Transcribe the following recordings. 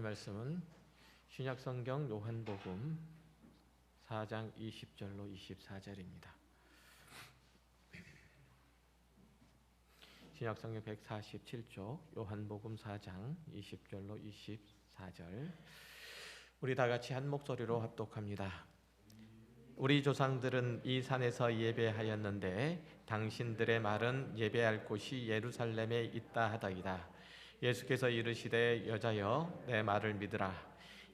말씀은 신약성경 요한복음 4장 20절로 24절입니다. 신약성경 147쪽 요한복음 4장 20절로 24절. 우리 다 같이 한 목소리로 합독합니다. 우리 조상들은 이 산에서 예배하였는데 당신들의 말은 예배할 곳이 예루살렘에 있다 하더이다. 예수께서 이르시되 여자여 내 말을 믿으라.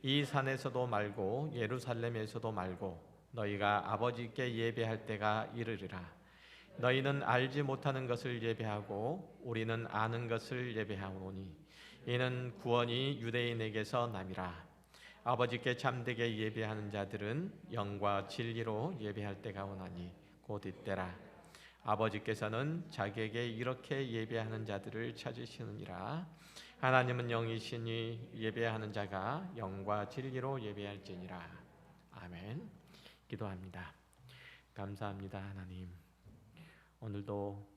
이 산에서도 말고 예루살렘에서도 말고 너희가 아버지께 예배할 때가 이르리라. 너희는 알지 못하는 것을 예배하고 우리는 아는 것을 예배하오니 이는 구원이 유대인에게서 남이라. 아버지께 참되게 예배하는 자들은 영과 진리로 예배할 때가 오나니 곧 이때라. 아버지께서는 자기에게 이렇게 예배하는 자들을 찾으시느니라. 하나님은 영이시니 예배하는 자가 영과 진리로 예배할지니라. 아멘. 기도합니다. 감사합니다. 하나님, 오늘도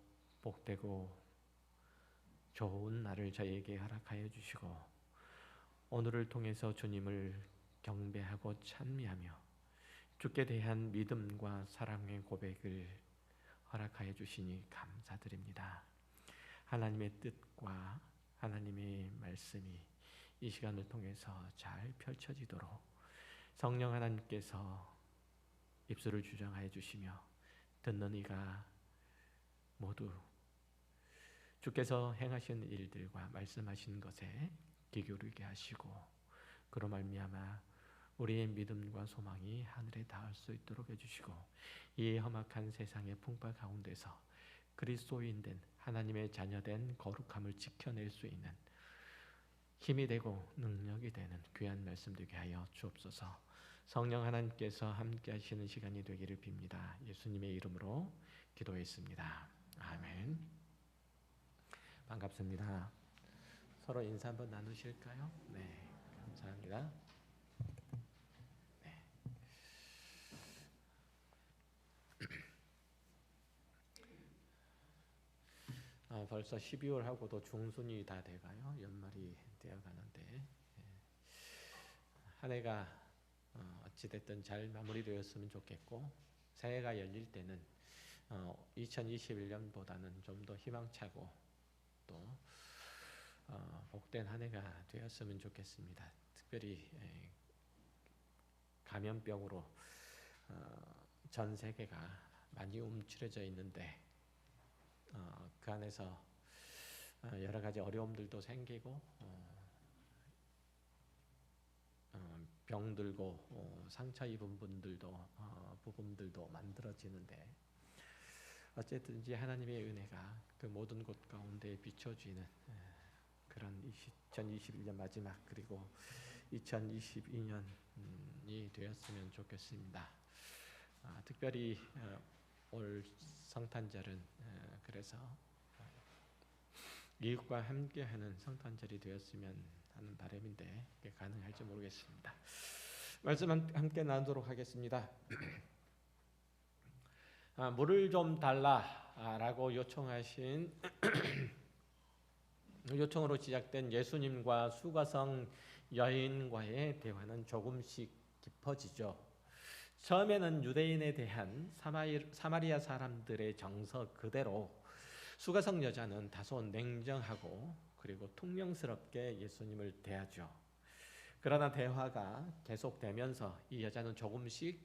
복되고 좋은 날을 저에게 허락하여 주시고 오늘을 통해서 주님을 경배하고 찬미하며 주께 대한 믿음과 사랑의 고백을 허락하여 주시니 감사드립니다. 하나님의 뜻과 하나님의 말씀이 이 시간을 통해서 잘 펼쳐지도록 성령 하나님께서 입술을 주장하여 주시며 듣는 이가 모두 주께서 행하신 일들과 말씀하신 것에 귀 기울이게 하시고 그로 말미암아 우리의 믿음과 소망이 하늘에 닿을 수 있도록 해주시고 이 험악한 세상의 풍파 가운데서 그리스도인 된 하나님의 자녀된 거룩함을 지켜낼 수 있는 힘이 되고 능력이 되는 귀한 말씀 되게 하여 주옵소서. 성령 하나님께서 함께 하시는 시간이 되기를 빕니다. 예수님의 이름으로 기도했습니다. 아멘. 반갑습니다. 서로 인사 한번 나누실까요? 네, 감사합니다. 네. 벌써 12월하고도 중순이 다 돼가요. 연말이 되어가는데 한 해가 어찌됐든 잘 마무리되었으면 좋겠고 새해가 열릴 때는 2021년보다는 좀 더 희망차고 또 복된 한 해가 되었으면 좋겠습니다. 특별히 감염병으로 전 세계가 많이 움츠려져 있는데 그 안에서 여러 가지 어려움들도 생기고 병들고 상처 입은 부분들도 만들어지는데 어쨌든지 하나님의 은혜가 그 모든 곳 가운데 비춰지는 그런 2021년 마지막 그리고 2022년이 되었으면 좋겠습니다. 특별히 올 성탄절은 그래서 이웃과 함께하는 성탄절이 되었으면 하는 바람인데 그게 가능할지 모르겠습니다. 말씀 함께 나누도록 하겠습니다. 물을 좀 달라라고 요청하신 요청으로 시작된 예수님과 수가성 여인과의 대화는 조금씩 깊어지죠. 처음에는 유대인에 대한 사마리아 사람들의 정서 그대로 수가성 여자는 다소 냉정하고 그리고 퉁명스럽게 예수님을 대하죠. 그러나 대화가 계속되면서 이 여자는 조금씩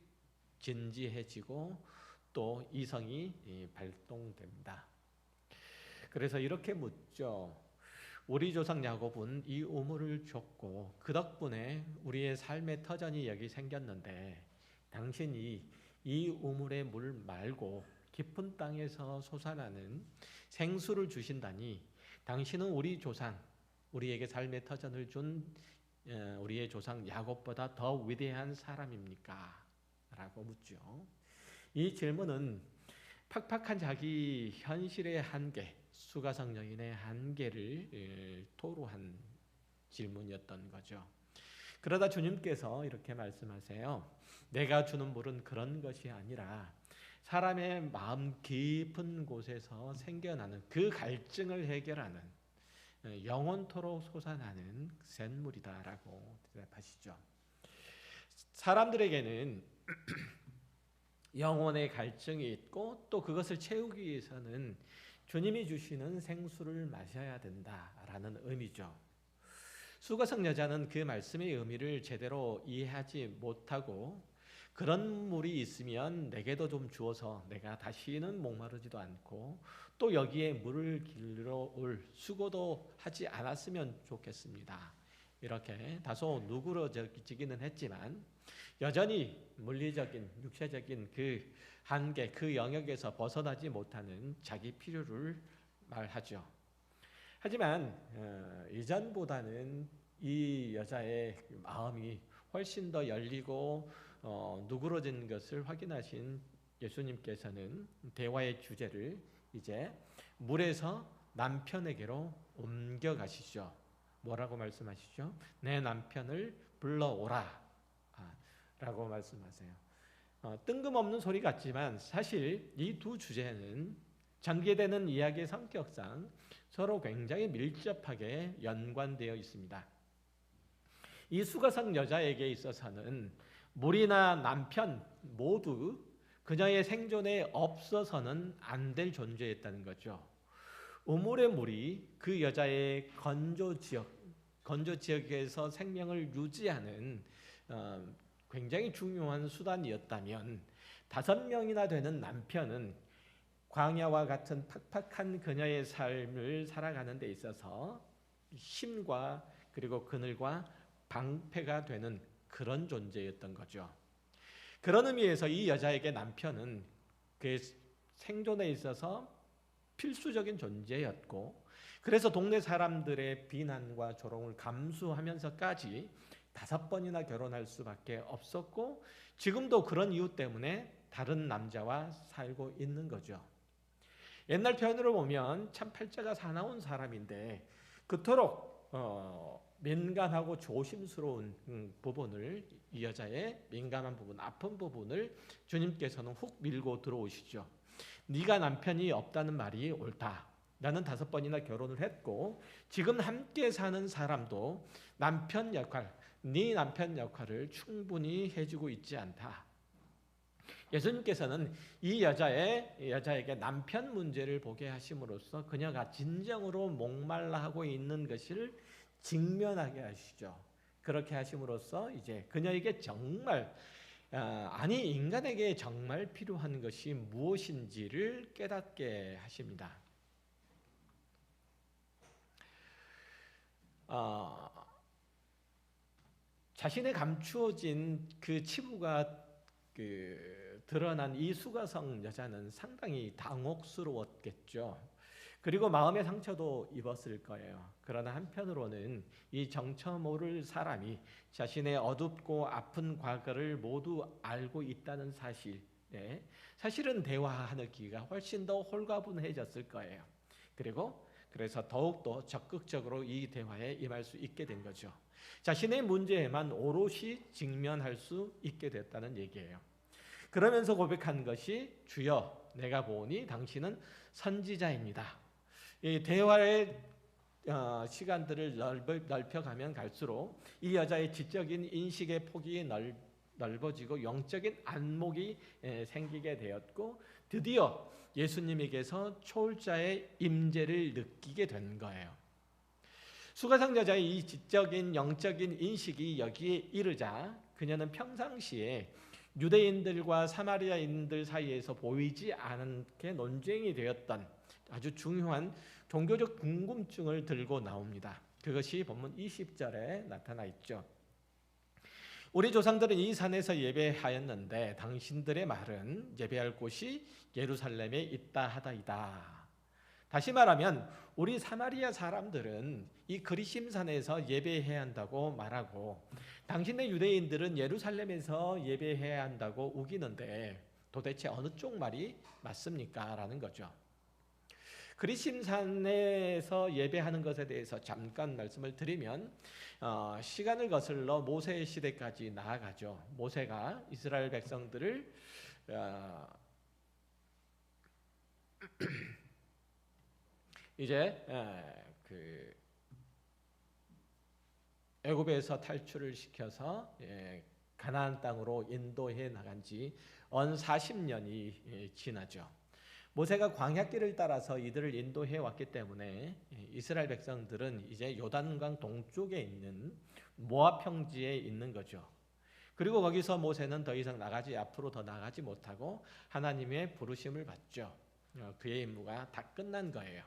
진지해지고 또 이성이 발동됩니다. 그래서 이렇게 묻죠. 우리 조상 야곱은 이 우물을 줬고 그 덕분에 우리의 삶의 터전이 여기 생겼는데 당신이 이 우물의 물 말고 깊은 땅에서 솟아나는 생수를 주신다니 당신은 우리 조상, 우리에게 삶의 터전을 준 우리의 조상 야곱보다 더 위대한 사람입니까? 라고 묻죠. 이 질문은 팍팍한 자기 현실의 한계, 수가성 여인의 한계를 토로한 질문이었던 거죠. 그러다 주님께서 이렇게 말씀하세요. 내가 주는 물은 그런 것이 아니라 사람의 마음 깊은 곳에서 생겨나는 그 갈증을 해결하는 영원토록 솟아나는 샘물이다라고 대답하시죠. 사람들에게는 영혼의 갈증이 있고 또 그것을 채우기 위해서는 주님이 주시는 생수를 마셔야 된다라는 의미죠. 수가성 여자는 그 말씀의 의미를 제대로 이해하지 못하고 그런 물이 있으면 내게도 좀 주어서 내가 다시는 목마르지도 않고 또 여기에 물을 길러 올 수고도 하지 않았으면 좋겠습니다. 이렇게 다소 누그러지기는 했지만 여전히 물리적인 육체적인 그 한계, 그 영역에서 벗어나지 못하는 자기 필요를 말하죠. 하지만 이전보다는 이 여자의 마음이 훨씬 더 열리고 누그러진 것을 확인하신 예수님께서는 대화의 주제를 이제 물에서 남편에게로 옮겨가시죠. 뭐라고 말씀하시죠? 내 남편을 불러오라 라고 말씀하세요. 뜬금없는 소리 같지만 사실 이 두 주제는 전개되는 이야기의 성격상 서로 굉장히 밀접하게 연관되어 있습니다. 이 수가성 여자에게 있어서는 물이나 남편 모두 그녀의 생존에 없어서는 안 될 존재였다는 거죠. 우물의 물이 그 여자의 건조 지역에서 생명을 유지하는 굉장히 중요한 수단이었다면 5명이나 되는 남편은 광야와 같은 팍팍한 그녀의 삶을 살아가는 데 있어서 힘과 그리고 그늘과 방패가 되는 그런 존재였던 거죠. 그런 의미에서 이 여자에게 남편은 그 생존에 있어서 필수적인 존재였고 그래서 동네 사람들의 비난과 조롱을 감수하면서까지 5번이나 결혼할 수밖에 없었고 지금도 그런 이유 때문에 다른 남자와 살고 있는 거죠. 옛날 표현으로 보면 참 팔자가 사나운 사람인데 그토록 민감하고 조심스러운 부분을 이 여자의 민감한 부분, 아픈 부분을 주님께서는 훅 밀고 들어오시죠. 네가 남편이 없다는 말이 옳다. 나는 5번이나 결혼을 했고 지금 함께 사는 사람도 남편 역할, 네 남편 역할을 충분히 해주고 있지 않다. 예수님께서는 이 여자에게 남편 문제를 보게 하심으로써 그녀가 진정으로 목말라 하고 있는 것을 직면하게 하시죠. 그렇게 하심으로써 이제 그녀에게 정말 아니 인간에게 정말 필요한 것이 무엇인지를 깨닫게 하십니다. 자신의 감추어진 그 치부가 드러난 이 수가성 여자는 상당히 당혹스러웠겠죠. 그리고 마음의 상처도 입었을 거예요. 그러나 한편으로는 이 정처 모를 사람이 자신의 어둡고 아픈 과거를 모두 알고 있다는 사실에 사실은 대화하기가 훨씬 더 홀가분해졌을 거예요. 그래서 더욱더 적극적으로 이 대화에 임할 수 있게 된 거죠. 자신의 문제에만 오롯이 직면할 수 있게 됐다는 얘기예요. 그러면서 고백한 것이 주여 내가 보니 당신은 선지자입니다. 이 대화의 시간들을 넓혀가면 갈수록 이 여자의 지적인 인식의 폭이 넓어지고 영적인 안목이 생기게 되었고 드디어 예수님에게서 초월자의 임재를 느끼게 된 거예요. 수가성 여자의 이 지적인 영적인 인식이 여기에 이르자 그녀는 평상시에 유대인들과 사마리아인들 사이에서 보이지 않게 논쟁이 되었던 아주 중요한 종교적 궁금증을 들고 나옵니다. 그것이 본문 20절에 나타나 있죠. 우리 조상들은 이 산에서 예배하였는데 당신들의 말은 예배할 곳이 예루살렘에 있다 하다이다. 다시 말하면 우리 사마리아 사람들은 이 그리심산에서 예배해야 한다고 말하고 당신의 유대인들은 예루살렘에서 예배해야 한다고 우기는데 도대체 어느 쪽 말이 맞습니까? 라는 거죠. 그리심산에서 예배하는 것에 대해서 잠깐 말씀을 드리면 시간을 거슬러 모세 시대까지 나아가죠. 모세가 이스라엘 백성들을 이제 애굽에서 탈출을 시켜서 가나안 땅으로 인도해 나간 지 언 40년이 지나죠. 모세가 광야길을 따라서 이들을 인도해 왔기 때문에 이스라엘 백성들은 이제 요단강 동쪽에 있는 모압 평지에 있는 거죠. 그리고 거기서 모세는 더 이상 앞으로 더 나가지 못하고 하나님의 부르심을 받죠. 그의 임무가 다 끝난 거예요.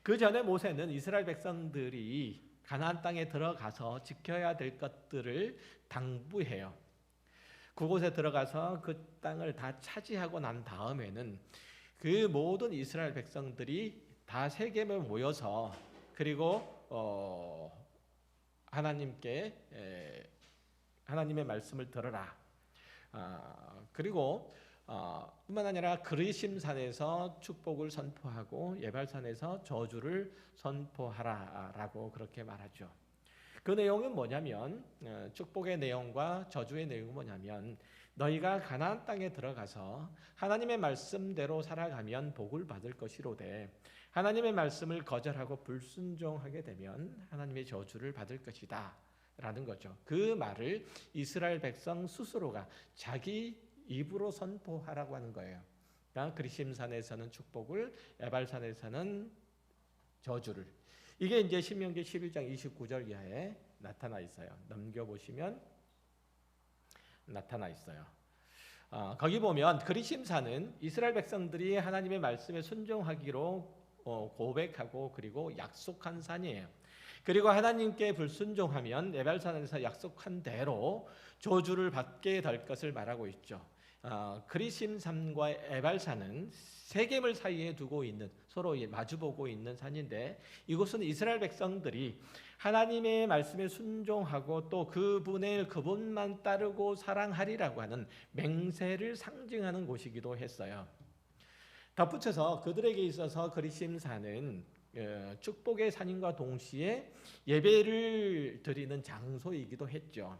그 전에 모세는 이스라엘 백성들이 가나안 땅에 들어가서 지켜야 될 것들을 당부해요. 그곳에 들어가서 그 땅을 다 차지하고 난 다음에는 그 모든 이스라엘 백성들이 다 세겜에 모여서 그리고 하나님의 말씀을 들어라. 그리고 뿐만 아니라 그리심산에서 축복을 선포하고 예발산에서 저주를 선포하라라고 그렇게 말하죠. 그 내용은 뭐냐면 축복의 내용과 저주의 내용은 뭐냐면 너희가 가나안 땅에 들어가서 하나님의 말씀대로 살아가면 복을 받을 것이로되 하나님의 말씀을 거절하고 불순종하게 되면 하나님의 저주를 받을 것이다 라는 거죠. 그 말을 이스라엘 백성 스스로가 자기 입으로 선포하라고 하는 거예요. 그러니까 그리심산에서는 축복을, 에발산에서는 저주를. 이게 이제 신명기 11장 29절 이하에 나타나 있어요. 넘겨보시면 나타나 있어요. 거기 보면 그리심산은 이스라엘 백성들이 하나님의 말씀에 순종하기로 고백하고 그리고 약속한 산이에요. 그리고 하나님께 불순종하면 에발산에서 약속한 대로 저주를 받게 될 것을 말하고 있죠. 그리심산과 에발산은 세겜을 사이에 두고 있는 서로 마주보고 있는 산인데 이곳은 이스라엘 백성들이 하나님의 말씀에 순종하고 또 그분만 따르고 사랑하리라고 하는 맹세를 상징하는 곳이기도 했어요. 덧붙여서 그들에게 있어서 그리심산은 축복의 산인과 동시에 예배를 드리는 장소이기도 했죠.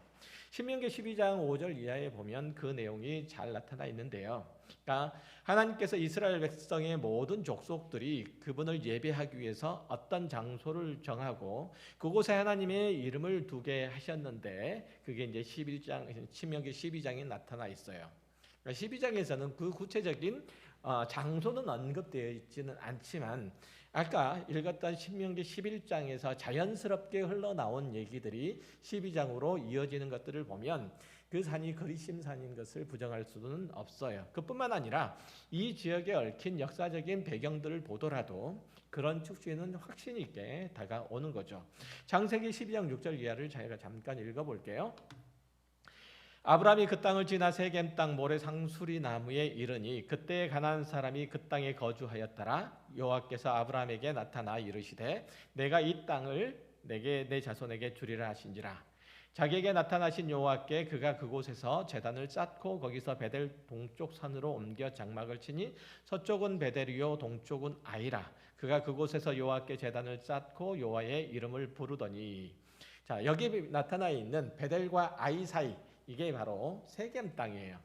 신명기 12장 5절 이하에 보면 그 내용이 잘 나타나 있는데요. 그러니까 하나님께서 이스라엘 백성의 모든 족속들이 그분을 예배하기 위해서 어떤 장소를 정하고 그곳에 하나님의 이름을 두게 하셨는데 그게 이제 신명기 12장에 나타나 있어요. 그러니까 12장에서는 그 구체적인 장소는 언급되어 있지는 않지만 아까 읽었던 신명기 11장에서 자연스럽게 흘러나온 얘기들이 12장으로 이어지는 것들을 보면 그 산이 그리심산인 것을 부정할 수는 없어요. 그뿐만 아니라 이 지역에 얽힌 역사적인 배경들을 보더라도 그런 축제는 확신 있게 다가오는 거죠. 창세기 12장 6절 이하를 저희가 잠깐 읽어볼게요. 아브라함이 그 땅을 지나 세겜 땅 모래 상수리 나무에 이르니 그때 가나안 사람이 그 땅에 거주하였더라. 여호와께서 아브라함에게 나타나 이르시되 내가 이 땅을 내게 내 자손에게 주리라 하신지라. 자기에게 나타나신 여호와께 그가 그곳에서 제단을 쌓고 거기서 베델 동쪽 산으로 옮겨 장막을 치니 서쪽은 베델이요 동쪽은 아이라. 그가 그곳에서 여호와께 제단을 쌓고 여호와의 이름을 부르더니. 자, 여기 나타나 있는 베델과 아이 사이 이게 바로 세겜 땅이에요.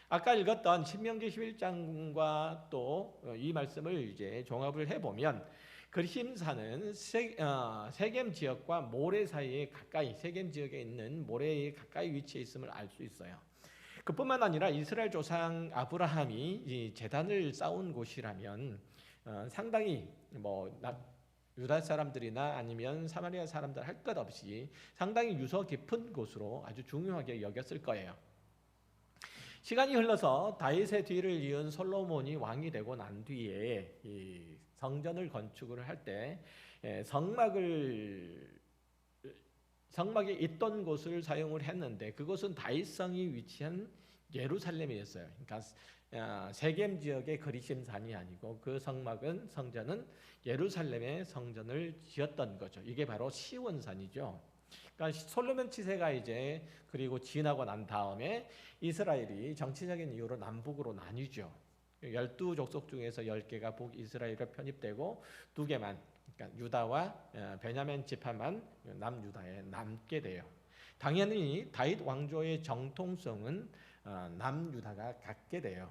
아까 읽었던 신명기 11장과 또 이 말씀을 이제 종합을 해보면 그리심산은 세겜 지역과 모래 사이에 가까이 세겜 지역에 있는 모래에 가까이 위치해 있음을 알 수 있어요. 그뿐만 아니라 이스라엘 조상 아브라함이 이 제단을 쌓은 곳이라면 상당히 유다 사람들이나 아니면 사마리아 사람들 할 것 없이 상당히 유서 깊은 곳으로 아주 중요하게 여겼을 거예요. 시간이 흘러서 다윗의 뒤를 이은 솔로몬이 왕이 되고 난 뒤에 이 성전을 건축을 할 때 성막이 있던 곳을 사용을 했는데 그곳은 다윗성이 위치한 예루살렘이었어요. 그러니까 세겜 지역의 그리심산이 아니고 그 성전은 예루살렘의 성전을 지었던 거죠. 이게 바로 시온산이죠. 그러니까 솔로몬 치세가 이제 그리고 지나고 난 다음에 이스라엘이 정치적인 이유로 남북으로 나뉘죠. 12족속 중에서 10개가 북이스라엘에 편입되고 2개만 그러니까 유다와 베냐민 지파만 남유다에 남게 돼요. 당연히 다윗 왕조의 정통성은 남유다가 갖게 돼요.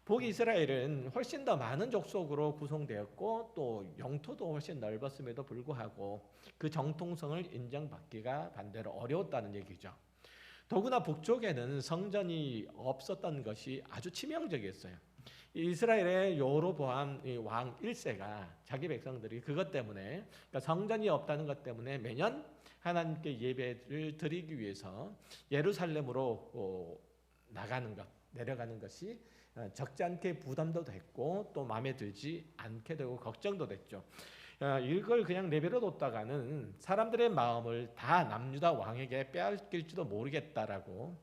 북이스라엘은 훨씬 더 많은 족속으로 구성되었고 또 영토도 훨씬 넓었음에도 불구하고 그 정통성을 인정받기가 반대로 어려웠다는 얘기죠. 더구나 북쪽에는 성전이 없었던 것이 아주 치명적이었어요. 이스라엘의 여로보암 왕 1세가 자기 백성들이 그것 때문에, 그러니까 성전이 없다는 것 때문에 매년 하나님께 예배를 드리기 위해서 예루살렘으로 내려가는 것이 적지 않게 부담도 됐고 또 마음에 들지 않게 되고 걱정도 됐죠. 이걸 그냥 내버려 뒀다가는 사람들의 마음을 다 남유다 왕에게 빼앗길지도 모르겠다라고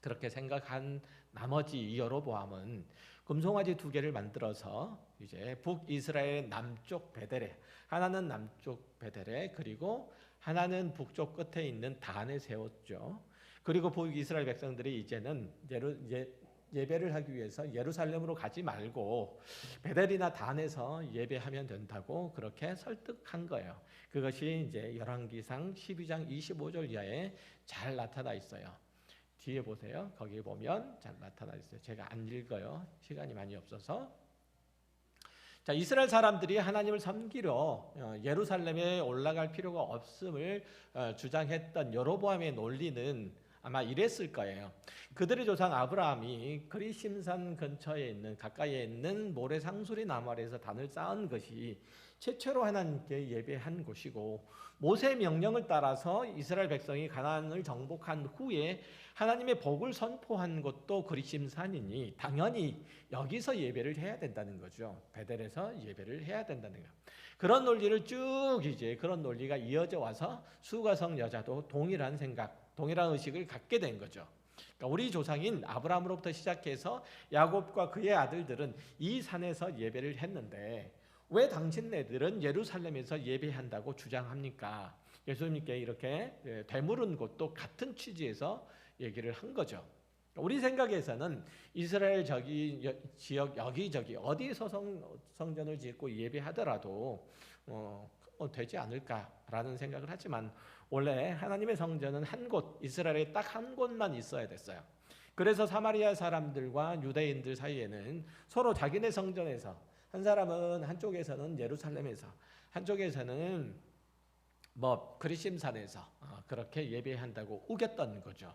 그렇게 생각한 나머지 여로보암은 금송아지 2개를 만들어서 이제 북이스라엘 남쪽 베델에, 하나는 남쪽 베델에 그리고 하나는 북쪽 끝에 있는 단에 세웠죠. 그리고 북이스라엘 백성들이 이제는 예배를 하기 위해서 예루살렘으로 가지 말고 베델이나 단에서 예배하면 된다고 그렇게 설득한 거예요. 그것이 이제 열왕기상 12장 25절 이하에 잘 나타나 있어요. 뒤에 보세요. 거기 보면 잘 나타나 있어요. 제가 안 읽어요. 시간이 많이 없어서. 자, 이스라엘 사람들이 하나님을 섬기러 예루살렘에 올라갈 필요가 없음을 주장했던 여로보암의 논리는 아마 이랬을 거예요. 그들의 조상 아브라함이 그리심산 근처에 있는 가까이에 있는 모래 상수리 나무 아래에서 단을 쌓은 것이 최초로 하나님께 예배한 곳이고 모세의 명령을 따라서 이스라엘 백성이 가나안을 정복한 후에 하나님의 복을 선포한 것도 그리심산이니 당연히 여기서 예배를 해야 된다는 거죠. 베델에서 예배를 해야 된다는 거예요. 그런 논리를 쭉 이제 그런 논리가 이어져 와서 수가성 여자도 동일한 생각, 동일한 의식을 갖게 된 거죠. 그러니까 우리 조상인 아브라함으로부터 시작해서 야곱과 그의 아들들은 이 산에서 예배를 했는데 왜 당신네들은 예루살렘에서 예배한다고 주장합니까? 예수님께 이렇게 되물은 것도 같은 취지에서 얘기를 한 거죠. 우리 생각에서는 이스라엘 지역 여기저기 어디서 성전을 짓고 예배하더라도 되지 않을까라는 생각을 하지만 원래 하나님의 성전은 한 곳, 이스라엘에 딱 한 곳만 있어야 됐어요. 그래서 사마리아 사람들과 유대인들 사이에는 서로 자기네 성전에서 한 사람은 한쪽에서는 예루살렘에서 한쪽에서는 그리심산에서 그렇게 예배한다고 우겼던 거죠.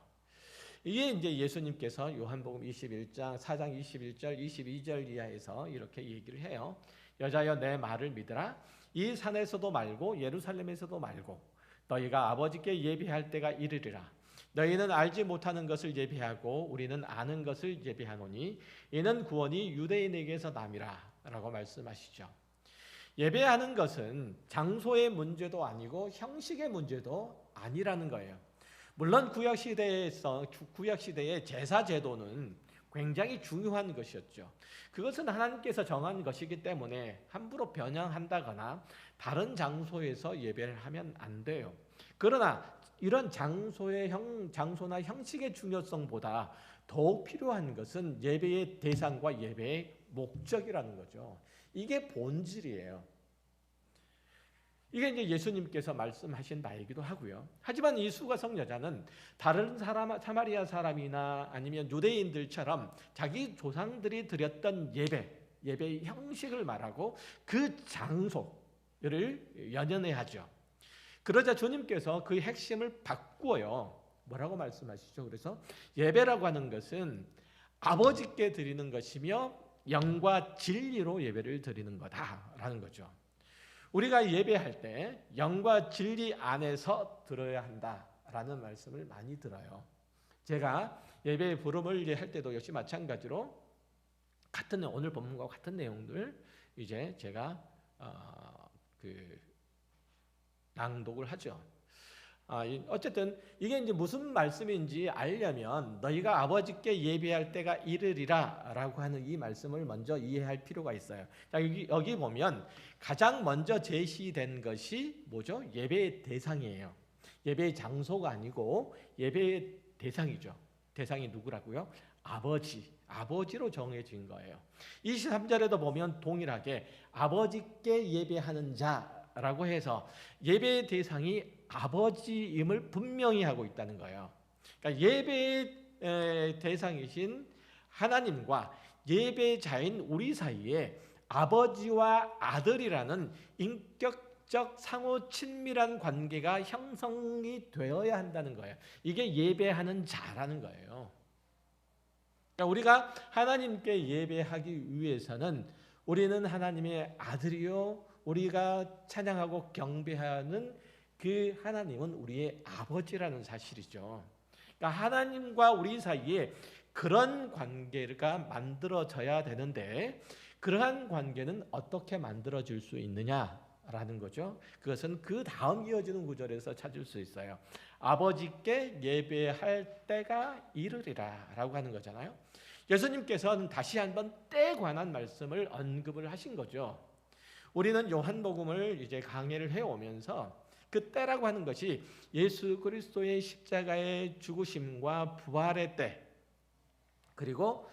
이게 이제 예수님께서 요한복음 21장 4장 21절 22절 이하에서 이렇게 얘기를 해요. 여자여 내 말을 믿으라. 이 산에서도 말고 예루살렘에서도 말고 너희가 아버지께 예배할 때가 이르리라. 너희는 알지 못하는 것을 예배하고 우리는 아는 것을 예배하노니 이는 구원이 유대인에게서 남이라 라고 말씀하시죠. 예배하는 것은 장소의 문제도 아니고 형식의 문제도 아니라는 거예요. 물론 구약시대의 제사 제도는 굉장히 중요한 것이었죠. 그것은 하나님께서 정한 것이기 때문에 함부로 변형한다거나 다른 장소에서 예배를 하면 안 돼요. 그러나 이런 장소나 형식의 중요성보다 더욱 필요한 것은 예배의 대상과 예배의 목적이라는 거죠. 이게 본질이에요. 이게 이제 예수님께서 말씀하신 바이기도 하고요. 하지만 이 수가성 여자는 다른 사마리아 사람이나 아니면 유대인들처럼 자기 조상들이 드렸던 예배의 형식을 말하고 그 장소를 연연해하죠. 그러자 주님께서 그 핵심을 바꾸어요. 뭐라고 말씀하시죠? 그래서 예배라고 하는 것은 아버지께 드리는 것이며 영과 진리로 예배를 드리는 거다라는 거죠. 우리가 예배할 때 영과 진리 안에서 들어야 한다라는 말씀을 많이 들어요. 제가 예배 부름을 할 때도 역시 마찬가지로 오늘 본문과 같은 내용들 이제 제가 낭독을 하죠. 어쨌든 이게 이제 무슨 말씀인지 알려면 너희가 아버지께 예배할 때가 이르리라라고 하는 이 말씀을 먼저 이해할 필요가 있어요. 자, 여기 보면 가장 먼저 제시된 것이 뭐죠? 예배의 대상이에요. 예배의 장소가 아니고 예배의 대상이죠. 대상이 누구라고요? 아버지로 정해진 거예요. 23절에도 보면 동일하게 아버지께 예배하는 자라고 해서 예배의 대상이 아버지임을 분명히 하고 있다는 거예요. 그러니까 예배의 대상이신 하나님과 예배자인 우리 사이에 아버지와 아들이라는 인격적 상호 친밀한 관계가 형성이 되어야 한다는 거예요. 이게 예배하는 자라는 거예요. 그러니까 우리가 하나님께 예배하기 위해서는 우리는 하나님의 아들이요, 우리가 찬양하고 경배하는 그 하나님은 우리의 아버지라는 사실이죠. 그러니까 하나님과 우리 사이에 그런 관계가 만들어져야 되는데, 그러한 관계는 어떻게 만들어질 수 있느냐라는 거죠. 그것은 그 다음 이어지는 구절에서 찾을 수 있어요. 아버지께 예배할 때가 이르리라 라고 하는 거잖아요. 예수님께서는 다시 한번 때에 관한 말씀을 언급을 하신 거죠. 우리는 요한복음을 이제 강해를 해오면서 그 때라고 하는 것이 예수 그리스도의 십자가의 죽으심과 부활의 때, 그리고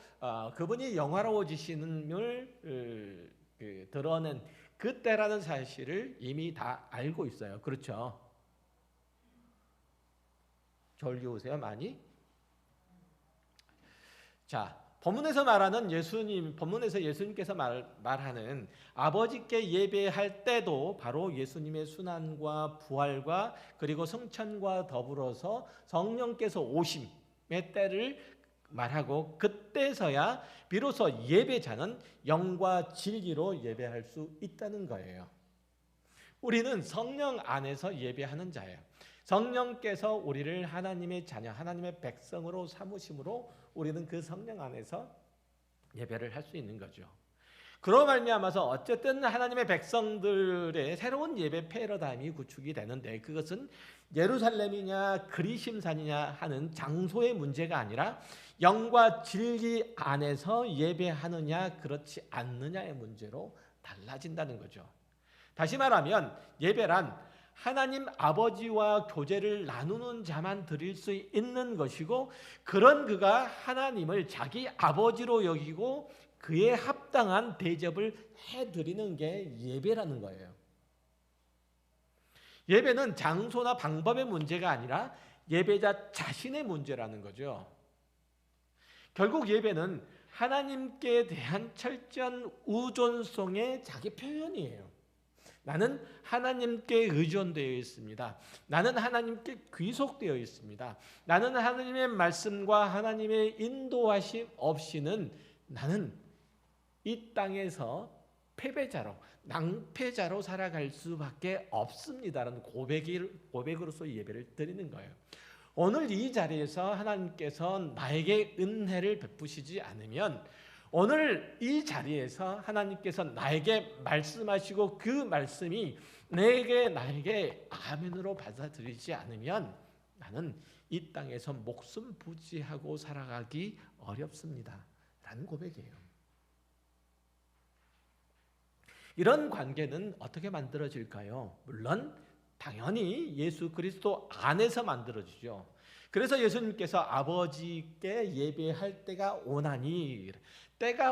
그분이 영화로워지시는을 드러낸 그 때라는 사실을 이미 다 알고 있어요. 그렇죠? 졸려오세요 많이? 자, 본문에서 말하는 본문에서 예수님께서 말하는 아버지께 예배할 때도 바로 예수님의 순환과 부활과 그리고 성천과 더불어서 성령께서 오심의 때를 말하고, 그때서야 비로소 예배자는 영과 진리로 예배할 수 있다는 거예요. 우리는 성령 안에서 예배하는 자예요. 성령께서 우리를 하나님의 자녀, 하나님의 백성으로 삼으심으로 우리는 그 성령 안에서 예배를 할 수 있는 거죠. 그로 말미암아서 어쨌든 하나님의 백성들의 새로운 예배 패러다임이 구축이 되는데, 그것은 예루살렘이냐 그리심산이냐 하는 장소의 문제가 아니라 영과 진리 안에서 예배하느냐 그렇지 않느냐의 문제로 달라진다는 거죠. 다시 말하면 예배란 하나님 아버지와 교제를 나누는 자만 드릴 수 있는 것이고, 그런 그가 하나님을 자기 아버지로 여기고 그에 합당한 대접을 해드리는 게 예배라는 거예요. 예배는 장소나 방법의 문제가 아니라 예배자 자신의 문제라는 거죠. 결국 예배는 하나님께 대한 철저한 의존성의 자기 표현이에요. 나는 하나님께 의존되어 있습니다. 나는 하나님께 귀속되어 있습니다. 나는 하나님의 말씀과 하나님의 인도하심 없이는 나는 이 땅에서 패배자로, 낭패자로 살아갈 수밖에 없습니다라는 고백으로서 예배를 드리는 거예요. 오늘 이 자리에서 하나님께서 나에게 은혜를 베푸시지 않으면, 오늘 이 자리에서 하나님께서 나에게 말씀하시고 그 말씀이 나에게 아멘으로 받아들이지 않으면 나는 이 땅에서 목숨 부지하고 살아가기 어렵습니다 라는 고백이에요. 이런 관계는 어떻게 만들어질까요? 물론 당연히 예수 그리스도 안에서 만들어지죠. 그래서 예수님께서 아버지께 예배할 때가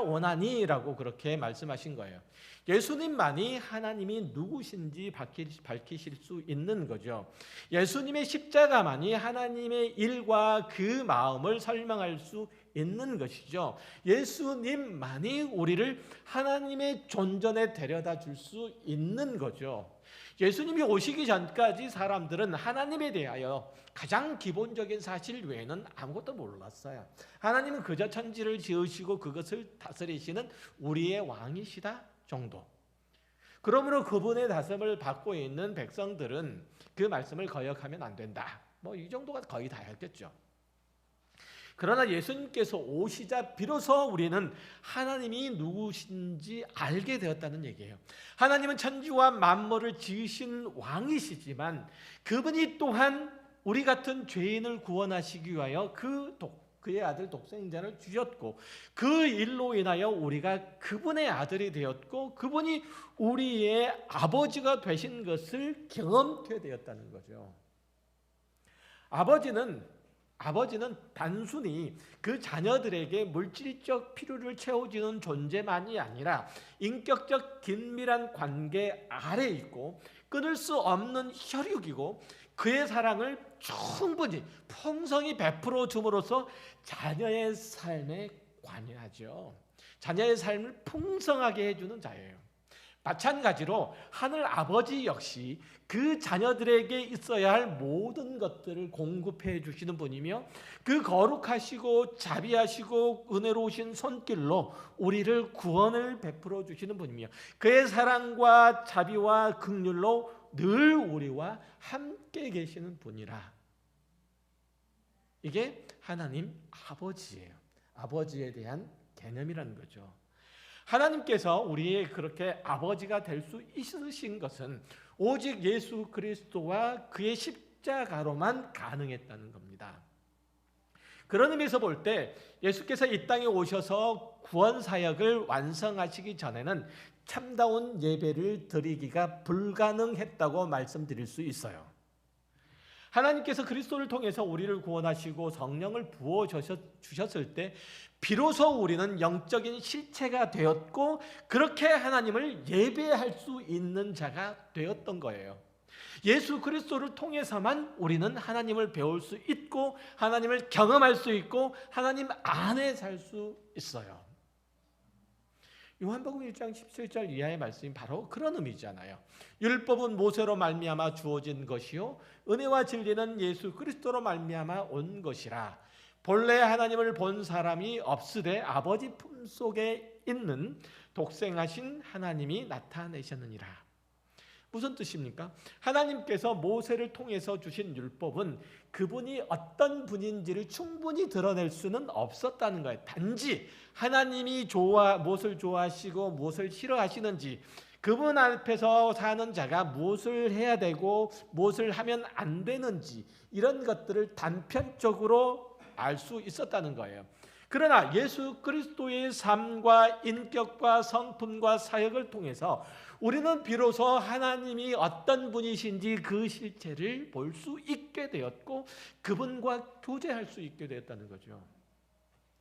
오나니라고 그렇게 말씀하신 거예요. 예수님만이 하나님이 누구신지 밝히실 수 있는 거죠. 예수님의 십자가만이 하나님의 일과 그 마음을 설명할 수 있는 것이죠. 예수님만이 우리를 하나님의 존전에 데려다 줄 수 있는 거죠. 예수님이 오시기 전까지 사람들은 하나님에 대하여 가장 기본적인 사실 외에는 아무것도 몰랐어요. 하나님은 그저 천지를 지으시고 그것을 다스리시는 우리의 왕이시다 정도. 그러므로 그분의 다스림을 받고 있는 백성들은 그 말씀을 거역하면 안 된다. 이 정도가 거의 다였겠죠. 그러나 예수님께서 오시자 비로소 우리는 하나님이 누구신지 알게 되었다는 얘기예요. 하나님은 천지와 만물을 지으신 왕이시지만 그분이 또한 우리 같은 죄인을 구원하시기 위하여 그의 아들 독생자를 주셨고, 그 일로 인하여 우리가 그분의 아들이 되었고 그분이 우리의 아버지가 되신 것을 경험케 되었다는 거죠. 아버지는 단순히 그 자녀들에게 물질적 필요를 채워주는 존재만이 아니라 인격적 긴밀한 관계 아래 있고 끊을 수 없는 혈육이고, 그의 사랑을 충분히 풍성히 베풀어 줌으로써 자녀의 삶에 관여하죠. 자녀의 삶을 풍성하게 해주는 자예요. 마찬가지로 하늘 아버지 역시 그 자녀들에게 있어야 할 모든 것들을 공급해 주시는 분이며, 그 거룩하시고 자비하시고 은혜로우신 손길로 우리를 구원을 베풀어 주시는 분이며, 그의 사랑과 자비와 긍휼로 늘 우리와 함께 계시는 분이라. 이게 하나님 아버지예요. 아버지에 대한 개념이라는 거죠. 하나님께서 우리의 그렇게 아버지가 될 수 있으신 것은 오직 예수 그리스도와 그의 십자가로만 가능했다는 겁니다. 그런 의미에서 볼 때 예수께서 이 땅에 오셔서 구원 사역을 완성하시기 전에는 참다운 예배를 드리기가 불가능했다고 말씀드릴 수 있어요. 하나님께서 그리스도를 통해서 우리를 구원하시고 성령을 부어 주셨을 때 비로소 우리는 영적인 실체가 되었고, 그렇게 하나님을 예배할 수 있는 자가 되었던 거예요. 예수 그리스도를 통해서만 우리는 하나님을 배울 수 있고, 하나님을 경험할 수 있고, 하나님 안에 살 수 있어요. 요한복음 1장 17절 이하의 말씀이 바로 그런 의미잖아요. 율법은 모세로 말미암아 주어진 것이요 은혜와 진리는 예수 그리스도로 말미암아 온 것이라. 본래 하나님을 본 사람이 없으되 아버지 품속에 있는 독생하신 하나님이 나타내셨느니라. 무슨 뜻입니까? 하나님께서 모세를 통해서 주신 율법은 그분이 어떤 분인지를 충분히 드러낼 수는 없었다는 거예요. 단지 하나님이 무엇을 좋아하시고 무엇을 싫어하시는지, 그분 앞에서 사는 자가 무엇을 해야 되고 무엇을 하면 안 되는지, 이런 것들을 단편적으로 알 수 있었다는 거예요. 그러나 예수 그리스도의 삶과 인격과 성품과 사역을 통해서 우리는 비로소 하나님이 어떤 분이신지 그 실체를 볼 수 있게 되었고, 그분과 교제할 수 있게 되었다는 거죠.